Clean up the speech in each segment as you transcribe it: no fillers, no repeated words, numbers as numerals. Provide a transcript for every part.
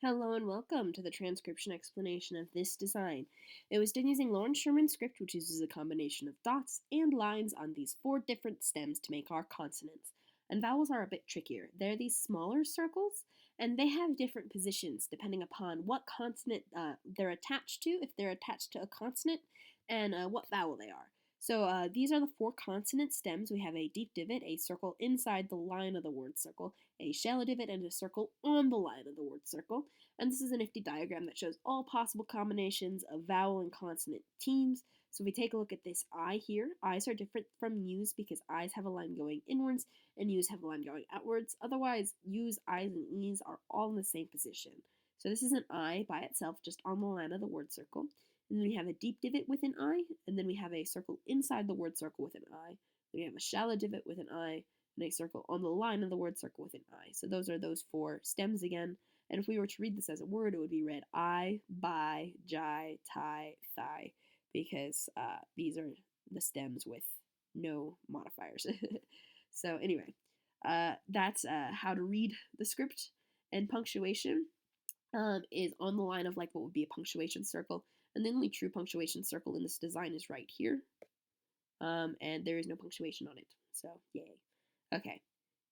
Hello and welcome to the transcription explanation of this design. It was done using Loren Sherman script, which uses a combination of dots and lines on these 4 different stems to make our consonants. And vowels are a bit trickier. They're these smaller circles, and they have different positions depending upon what consonant they're attached to, if they're attached to a consonant, and what vowel they are. So these are the 4 consonant stems. We have a deep divot, a circle inside the line of the word circle, a shallow divot, and a circle on the line of the word circle. And this is a nifty diagram that shows all possible combinations of vowel and consonant teams. So if we take a look at this I here, I's are different from U's because I's have a line going inwards and U's have a line going outwards. Otherwise, U's, I's, and E's are all in the same position. So this is an I by itself, just on the line of the word circle. And then we have a deep divot with an I, and then we have a circle inside the word circle with an I. Then we have a shallow divot with an I, and a circle on the line of the word circle with an I. So those are those 4 stems again. And if we were to read this as a word, it would be read I, bi, jai, tai, thigh, because these are the stems with no modifiers. So anyway, that's how to read the script. And punctuation is on the line of like what would be a punctuation circle. And the only true punctuation circle in this design is right here. And there is no punctuation on it. So yay. Okay,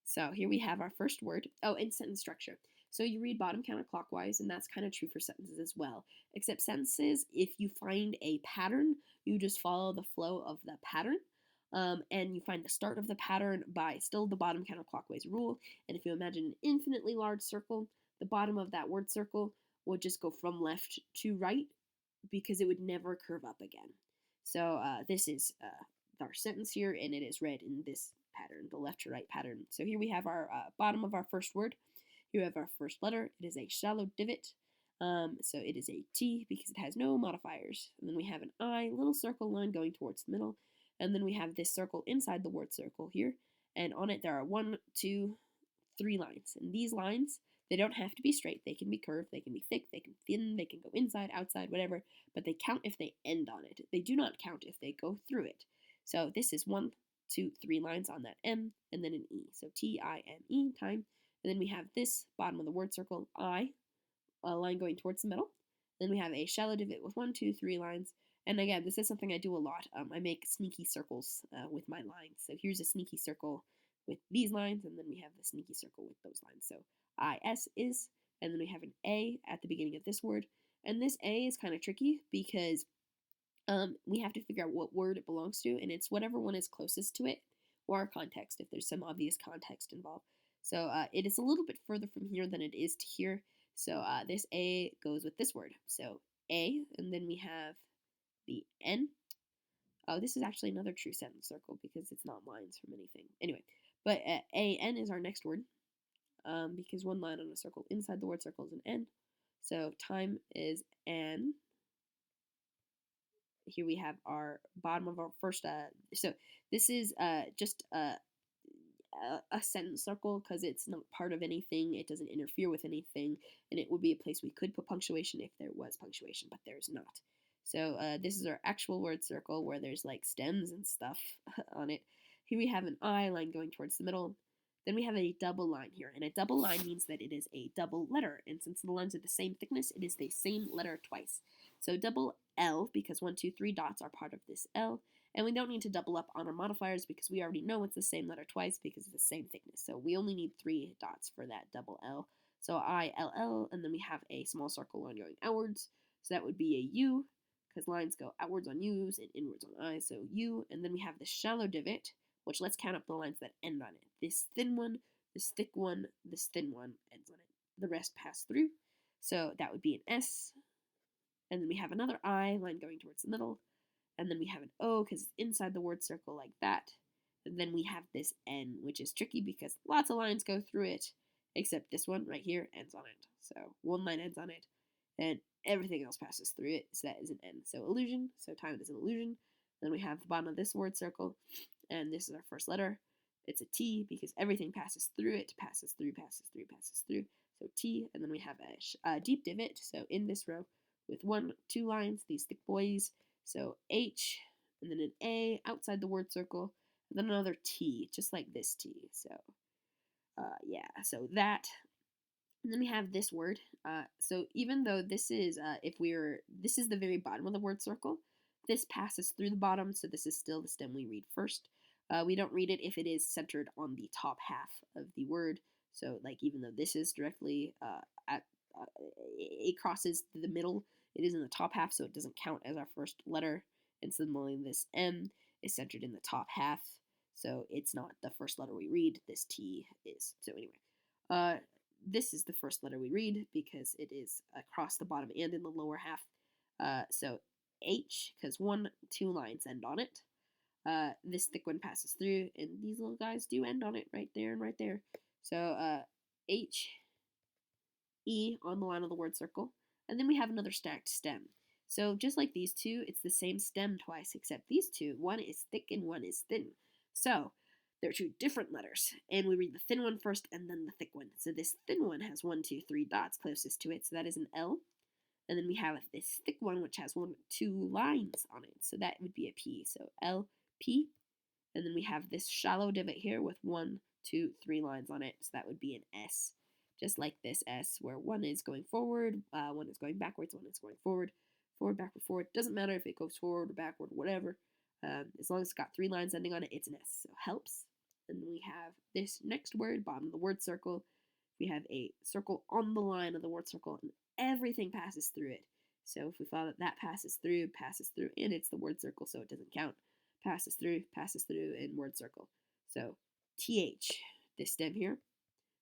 so here we have our first word. Oh, and sentence structure. So you read bottom counterclockwise, and that's kind of true for sentences as well. Except sentences, if you find a pattern, you just follow the flow of the pattern. And you find the start of the pattern by still the bottom counterclockwise rule. And if you imagine an infinitely large circle, the bottom of that word circle would just go from left to right because it would never curve up again. So this is our sentence here, and it is read in this pattern, the left to right pattern. So here we have our bottom of our first word. Here we have our first letter. It is a shallow divot. So it is a T because it has no modifiers. And then we have an I, little circle line going towards the middle. And then we have this circle inside the word circle here. And on it there are 1, 2, 3 lines. And these lines, they don't have to be straight. They can be curved, they can be thick, they can thin, they can go inside, outside, whatever. But they count if they end on it. They do not count if they go through it. So this is 1, 2, 3 lines on that M, and then an E. So T-I-M-E, time. And then we have this bottom of the word circle, I, a line going towards the middle. Then we have a shallow divot with 1, 2, 3 lines. And again, this is something I do a lot. I make sneaky circles with my lines. So here's a sneaky circle with these lines, and then we have the sneaky circle with those lines. So I-S is, and then we have an A at the beginning of this word. And this A is kind of tricky because we have to figure out what word it belongs to, and it's whatever one is closest to it, or context, if there's some obvious context involved. So it is a little bit further from here than it is to here. So this A goes with this word. So A, and then we have the N. Oh, this is actually another true sentence circle because it's not lines from anything. Anyway, but A-N is our next word because one line on a circle inside the word circle is an N. So time is N. Here we have our bottom of our first, so this is just a sentence circle because it's not part of anything, it doesn't interfere with anything, and it would be a place we could put punctuation if there was punctuation, but there's not. So this is our actual word circle where there's like stems and stuff on it. Here we have an I line going towards the middle. Then we have a double line here, and a double line means that it is a double letter, and since the lines are the same thickness, it is the same letter twice. So double L, because 1, 2, 3 dots are part of this L, and we don't need to double up on our modifiers because we already know it's the same letter twice because it's the same thickness. So we only need 3 dots for that double L. So I-L-L, and then we have a small circle line going outwards. So that would be a U, because lines go outwards on U's and inwards on I's. So U, and then we have the shallow divot, which let's count up the lines that end on it. This thin one, this thick one, this thin one ends on it. The rest pass through. So that would be an S. And then we have another I line going towards the middle. And then we have an O because it's inside the word circle like that. And then we have this N, which is tricky because lots of lines go through it, except this one right here ends on it. So one line ends on it, and everything else passes through it, so that is an N. So illusion, so time is an illusion. Then we have the bottom of this word circle, and this is our first letter. It's a T because everything passes through it, passes through, passes through, passes through. So T, and then we have a deep divot, so in this row, with 1, 2 lines, these thick boys. So H, and then an A outside the word circle, and then another T, just like this T. So, yeah, so that And then we have this word. So even though this is, this is the very bottom of the word circle, this passes through the bottom, so this is still the stem we read first. We don't read it if it is centered on the top half of the word. So, like, even though this is directly it crosses the middle, it is in the top half, so it doesn't count as our first letter. And similarly, this M is centered in the top half, so it's not the first letter we read. This T is. So anyway, this is the first letter we read because it is across the bottom and in the lower half. So H, because 2 lines end on it. This thick one passes through, and these little guys do end on it right there and right there. So H, E on the line of the word circle, and then we have another stacked stem. So just like these two, it's the same stem twice, except these two, one is thick and one is thin. So they're 2 different letters, and we read the thin one first and then the thick one. So this thin one has 1, 2, 3 dots closest to it, so that is an L. And then we have this thick one, which has 1, 2 lines on it, so that would be a P. So L, P. And then we have this shallow divot here with 1, 2, 3 lines on it, so that would be an S. Just like this S, where 1 is going forward, 1 is going backwards, 1 is going forward, forward, backward, forward. Doesn't matter if it goes forward or backward, whatever. As long as it's got 3 lines ending on it, it's an S, so helps. And then we have this next word, bottom of the word circle. We have a circle on the line of the word circle, and everything passes through it. So if we follow that passes through, and it's the word circle, so it doesn't count. Passes through, and word circle. So TH, this stem here.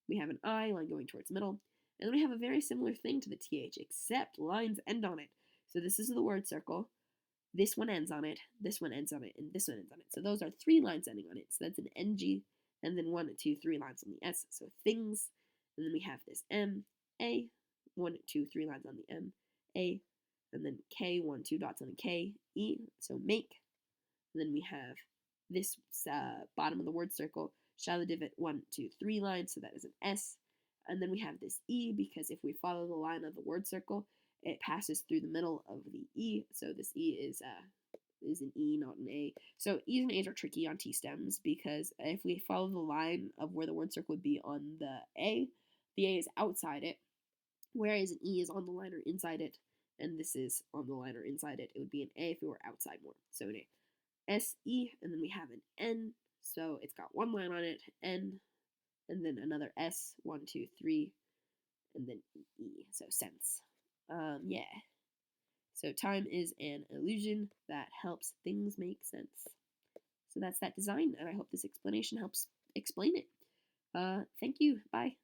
We have an I line going towards the middle, and then we have a very similar thing to the TH, except lines end on it. So this is the word circle, this one ends on it, this one ends on it, and this one ends on it. So those are 3 lines ending on it, so that's an NG, and then 1, 2, 3 lines on the S, so things, and then we have this M, A, 1, 2, 3 lines on the M, A, and then K, 1, 2 dots on the K, E, so make, and then we have this bottom of the word circle, shallow divot, 1, 2, 3 lines, so that is an S. And then we have this E, because if we follow the line of the word circle, it passes through the middle of the E, so this E is an E, not an A. So E's and A's are tricky on T stems, because if we follow the line of where the word circle would be on the A is outside it, whereas an E is on the line or inside it, and this is on the line or inside it. It would be an A if it were outside more. So an A. S-E, and then we have an N, so it's got 1 line on it, N, and then another S, 1, 2, 3, and then E, so sense. Yeah. So time is an illusion that helps things make sense. So that's that design, and I hope this explanation helps explain it. Thank you. Bye.